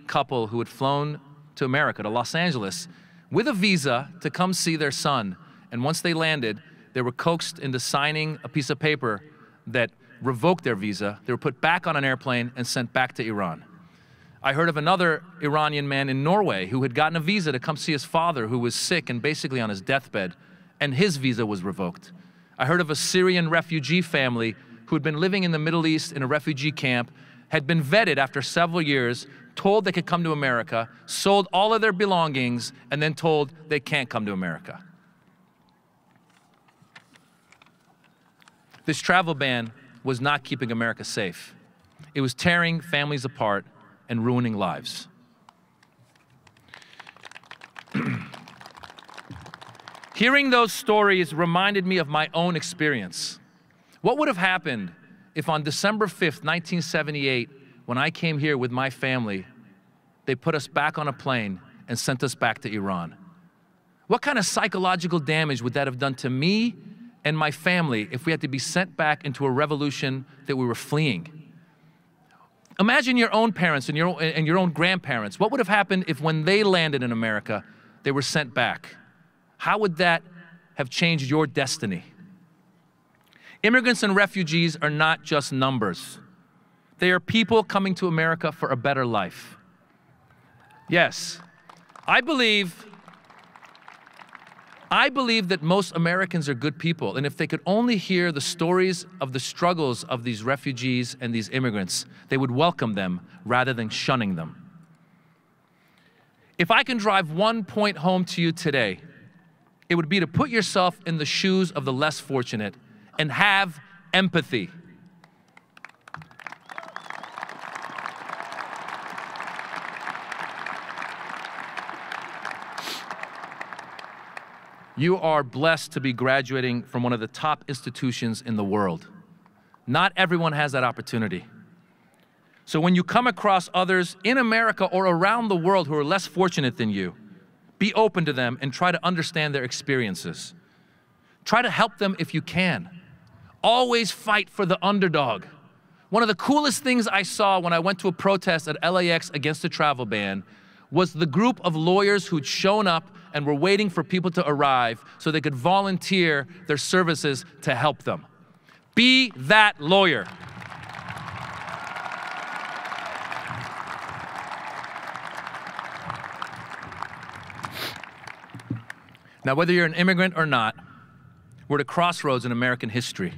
couple who had flown to America, to Los Angeles, with a visa to come see their son. And once they landed, they were coaxed into signing a piece of paper that revoked their visa. They were put back on an airplane and sent back to Iran. I heard of another Iranian man in Norway who had gotten a visa to come see his father, who was sick and basically on his deathbed, and his visa was revoked. I heard of a Syrian refugee family who had been living in the Middle East in a refugee camp, had been vetted after several years, told they could come to America, sold all of their belongings, and then told they can't come to America. This travel ban was not keeping America safe. It was tearing families apart and ruining lives. Hearing those stories reminded me of my own experience. What would have happened if on December 5th, 1978, when I came here with my family, they put us back on a plane and sent us back to Iran? What kind of psychological damage would that have done to me and my family if we had to be sent back into a revolution that we were fleeing? Imagine your own parents and your own grandparents. What would have happened if when they landed in America, they were sent back? How would that have changed your destiny? Immigrants and refugees are not just numbers. They are people coming to America for a better life. Yes, I believe that most Americans are good people, and if they could only hear the stories of the struggles of these refugees and these immigrants, they would welcome them rather than shunning them. If I can drive one point home to you today, it would be to put yourself in the shoes of the less fortunate and have empathy. You are blessed to be graduating from one of the top institutions in the world. Not everyone has that opportunity. So when you come across others in America or around the world who are less fortunate than you, be open to them and try to understand their experiences. Try to help them if you can. Always fight for the underdog. One of the coolest things I saw when I went to a protest at LAX against the travel ban was the group of lawyers who'd shown up and were waiting for people to arrive so they could volunteer their services to help them. Be that lawyer. Now, whether you're an immigrant or not, we're at a crossroads in American history.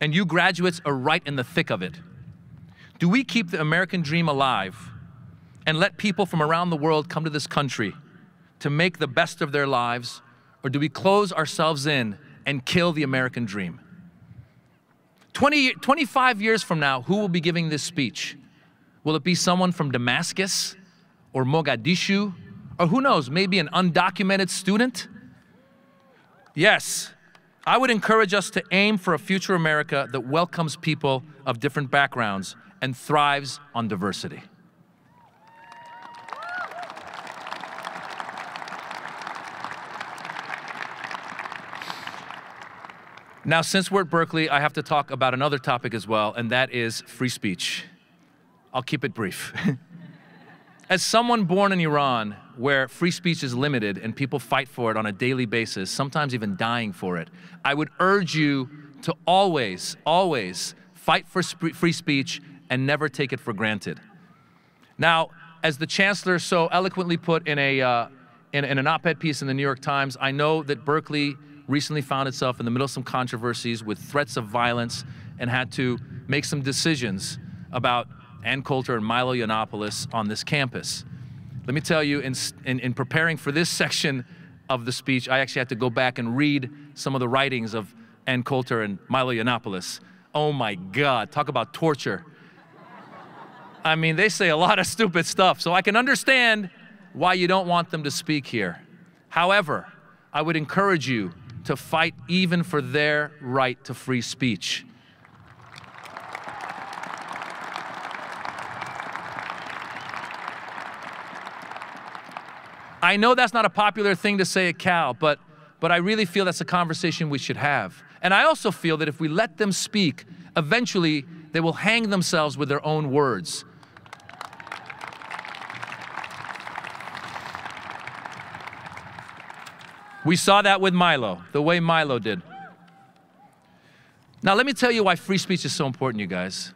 And you graduates are right in the thick of it. Do we keep the American dream alive and let people from around the world come to this country to make the best of their lives, or do we close ourselves in and kill the American dream? 25 years from now, who will be giving this speech? Will it be someone from Damascus or Mogadishu? Or who knows, maybe an undocumented student? Yes, I would encourage us to aim for a future America that welcomes people of different backgrounds and thrives on diversity. Now, since we're at Berkeley, I have to talk about another topic as well, and that is free speech. I'll keep it brief. As someone born in Iran, where free speech is limited and people fight for it on a daily basis, sometimes even dying for it, I would urge you to always, always fight for free speech and never take it for granted. Now, as the chancellor so eloquently put in an op-ed piece in the New York Times, I know that Berkeley recently found itself in the middle of some controversies with threats of violence and had to make some decisions about Ann Coulter and Milo Yiannopoulos on this campus. Let me tell you, in preparing for this section of the speech, I actually had to go back and read some of the writings of Ann Coulter and Milo Yiannopoulos. Oh my God, talk about torture. I mean, they say a lot of stupid stuff, so I can understand why you don't want them to speak here. However, I would encourage you to fight even for their right to free speech. I know that's not a popular thing to say at Cal, but I really feel that's a conversation we should have. And I also feel that if we let them speak, eventually they will hang themselves with their own words. We saw that with Milo, the way Milo did. Now, let me tell you why free speech is so important, you guys.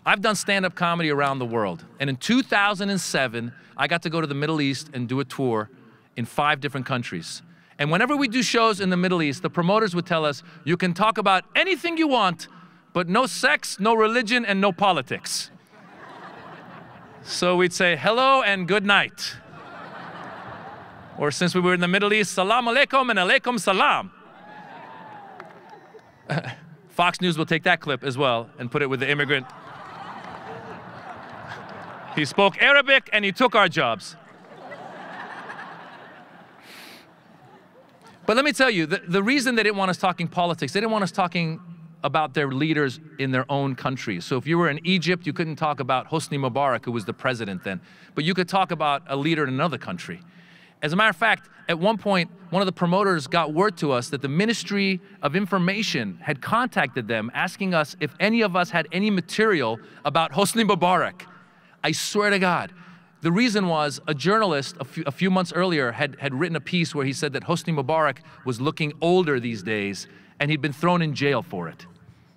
I've done stand-up comedy around the world. And in 2007, I got to go to the Middle East and do a tour in 5 different countries. And whenever we do shows in the Middle East, the promoters would tell us, you can talk about anything you want, but no sex, no religion, and no politics. So we'd say, hello and good night. Or since we were in the Middle East, salam alaikum and alaikum salam. Fox News will take that clip as well and put it with the immigrant. He spoke Arabic and he took our jobs. But let me tell you, the reason they didn't want us talking politics, they didn't want us talking about their leaders in their own country. So if you were in Egypt, you couldn't talk about Hosni Mubarak, who was the president then, but you could talk about a leader in another country. As a matter of fact, at one point, one of the promoters got word to us that the Ministry of Information had contacted them asking us if any of us had any material about Hosni Mubarak. I swear to God. The reason was a journalist a few months earlier had written a piece where he said that Hosni Mubarak was looking older these days and he'd been thrown in jail for it.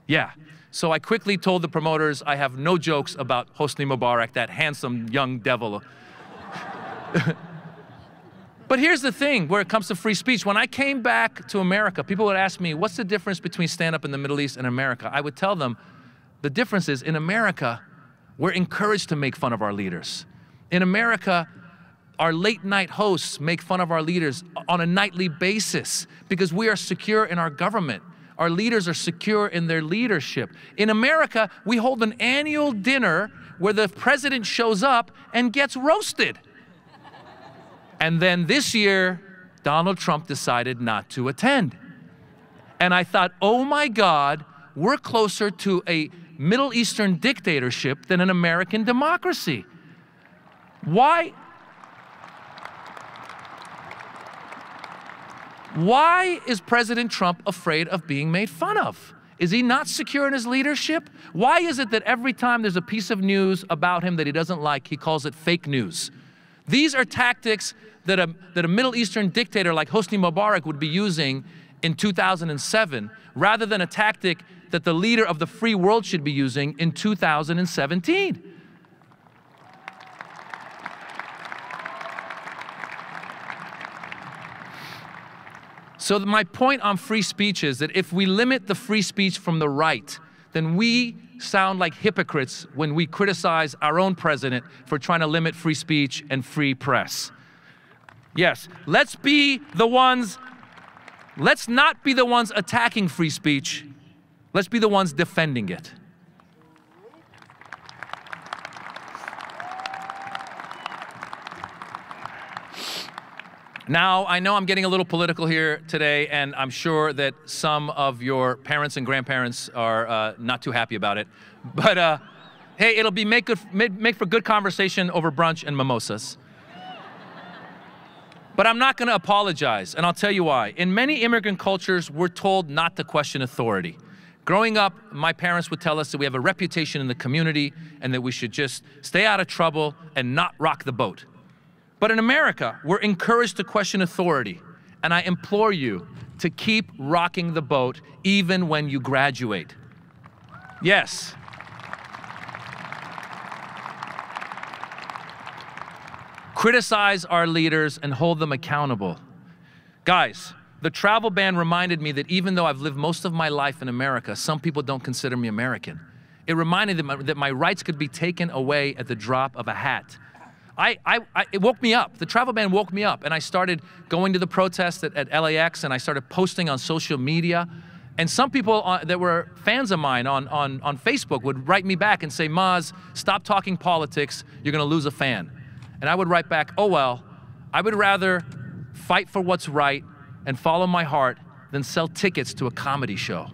Yeah. So I quickly told the promoters I have no jokes about Hosni Mubarak, that handsome young devil. But here's the thing where it comes to free speech. When I came back to America, people would ask me, what's the difference between stand-up in the Middle East and America? I would tell them, the difference is in America, we're encouraged to make fun of our leaders. In America, our late night hosts make fun of our leaders on a nightly basis because we are secure in our government. Our leaders are secure in their leadership. In America, we hold an annual dinner where the president shows up and gets roasted. And then this year, Donald Trump decided not to attend. And I thought, oh my God, we're closer to a Middle Eastern dictatorship than an American democracy. Why is President Trump afraid of being made fun of? Is he not secure in his leadership? Why is it that every time there's a piece of news about him that he doesn't like, he calls it fake news? These are tactics that a Middle Eastern dictator like Hosni Mubarak would be using in 2007, rather than a tactic that the leader of the free world should be using in 2017. So my point on free speech is that if we limit the free speech from the right, then we sound like hypocrites when we criticize our own president for trying to limit free speech and free press. Yes, let's not be the ones attacking free speech. Let's be the ones defending it. Now, I know I'm getting a little political here today, and I'm sure that some of your parents and grandparents are not too happy about it. But hey, it'll be make for good conversation over brunch and mimosas. But I'm not going to apologize, and I'll tell you why. In many immigrant cultures, we're told not to question authority. Growing up, my parents would tell us that we have a reputation in the community and that we should just stay out of trouble and not rock the boat. But in America, we're encouraged to question authority, and I implore you to keep rocking the boat even when you graduate. Yes. Criticize our leaders and hold them accountable. Guys, the travel ban reminded me that even though I've lived most of my life in America, some people don't consider me American. It reminded them that my rights could be taken away at the drop of a hat. It woke me up. The travel ban woke me up, and I started going to the protests at LAX, and I started posting on social media. And some people that were fans of mine on Facebook would write me back and say, Maz, stop talking politics, you're gonna lose a fan. And I would write back, oh well, I would rather fight for what's right and follow my heart than sell tickets to a comedy show.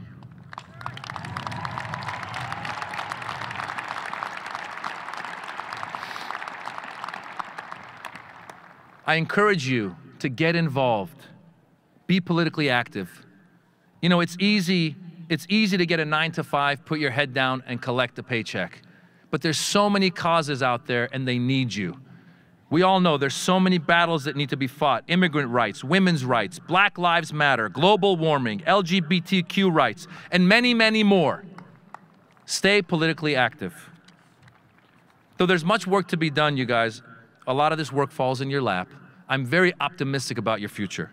I encourage you to get involved, be politically active. You know, it's easy to get a 9-to-5, put your head down and collect a paycheck. But there's so many causes out there and they need you. We all know there's so many battles that need to be fought. Immigrant rights, women's rights, Black Lives Matter, global warming, LGBTQ rights, and many, many more. Stay politically active. Though there's much work to be done, you guys, a lot of this work falls in your lap. I'm very optimistic about your future.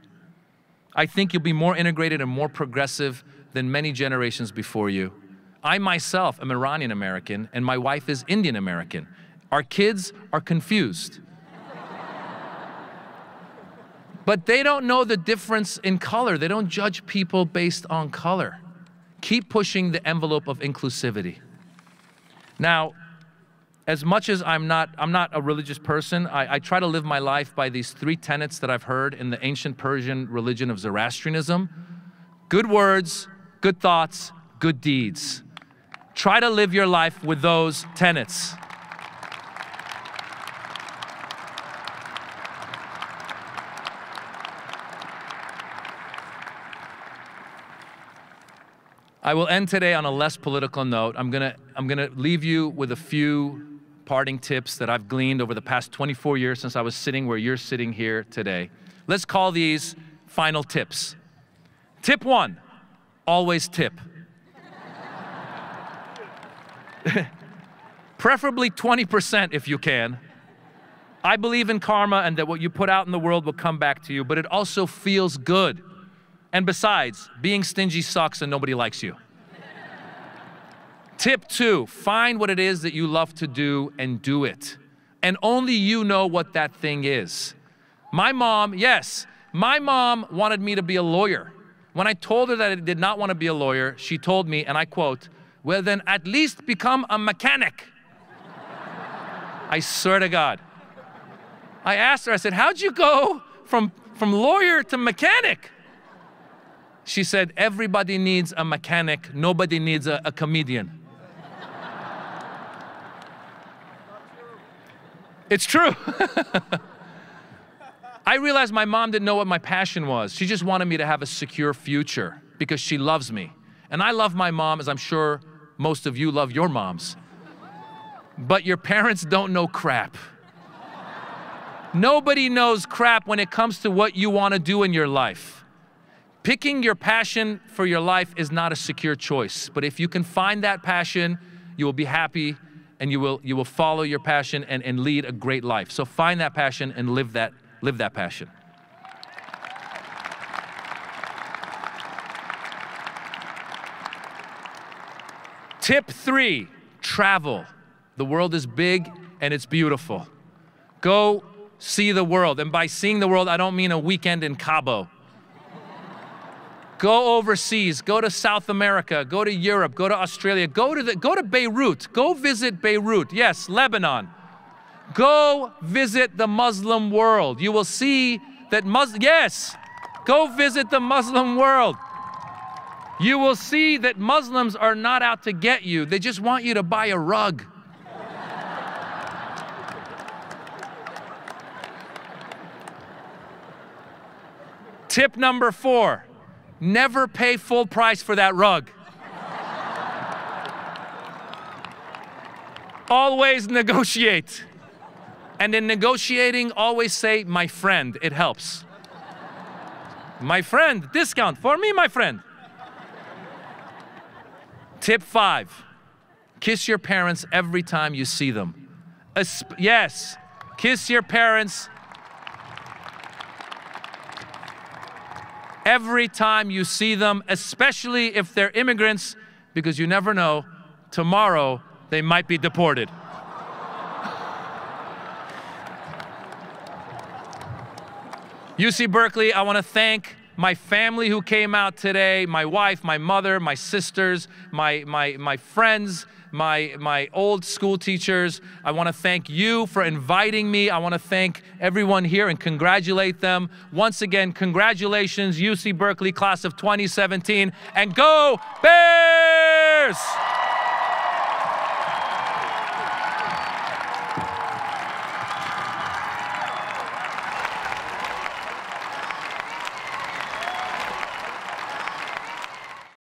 I think you'll be more integrated and more progressive than many generations before you. I myself am Iranian American and my wife is Indian American. Our kids are confused. But they don't know the difference in color. They don't judge people based on color. Keep pushing the envelope of inclusivity. Now, as much as I'm not a religious person, I try to live my life by these 3 tenets that I've heard in the ancient Persian religion of Zoroastrianism. Good words, good thoughts, good deeds. Try to live your life with those tenets. I will end today on a less political note. I'm gonna leave you with a few parting tips that I've gleaned over the past 24 years since I was sitting where you're sitting here today. Let's call these final tips. Tip 1, always tip. Preferably 20% if you can. I believe in karma and that what you put out in the world will come back to you, but it also feels good. And besides, being stingy sucks and nobody likes you. Tip 2, find what it is that you love to do and do it. And only you know what that thing is. My mom, yes, my mom wanted me to be a lawyer. When I told her that I did not want to be a lawyer, she told me, and I quote, "Well then at least become a mechanic." I swear to God. I asked her, I said, "How'd you go from lawyer to mechanic?" She said, "Everybody needs a mechanic, nobody needs a comedian." It's true. I realized my mom didn't know what my passion was. She just wanted me to have a secure future because she loves me. And I love my mom, as I'm sure most of you love your moms. But your parents don't know crap. Nobody knows crap when it comes to what you want to do in your life. Picking your passion for your life is not a secure choice. But if you can find that passion, you will be happy and you will follow your passion and lead a great life. So find that passion and live that passion. Tip 3, travel. The world is big and it's beautiful. Go see the world. And by seeing the world, I don't mean a weekend in Cabo. Go overseas, go to South America, go to Europe, go to Australia, go to Beirut, go visit Beirut, yes, Lebanon. Go visit the Muslim world. You will see that yes, go visit the Muslim world. You will see that Muslims are not out to get you. They just want you to buy a rug. Tip number 4, never pay full price for that rug. Always negotiate. And in negotiating, always say, "My friend," it helps. "My friend, discount for me, my friend." Tip 5, kiss your parents every time you see them. Yes, kiss your parents every time you see them, especially if they're immigrants, because you never know, tomorrow they might be deported. UC Berkeley, I want to thank my family who came out today, my wife, my mother, my sisters, my friends, my old school teachers. I want to thank you for inviting me. I want to thank everyone here and congratulate them. Once again, congratulations, UC Berkeley class of 2017, and go Bears!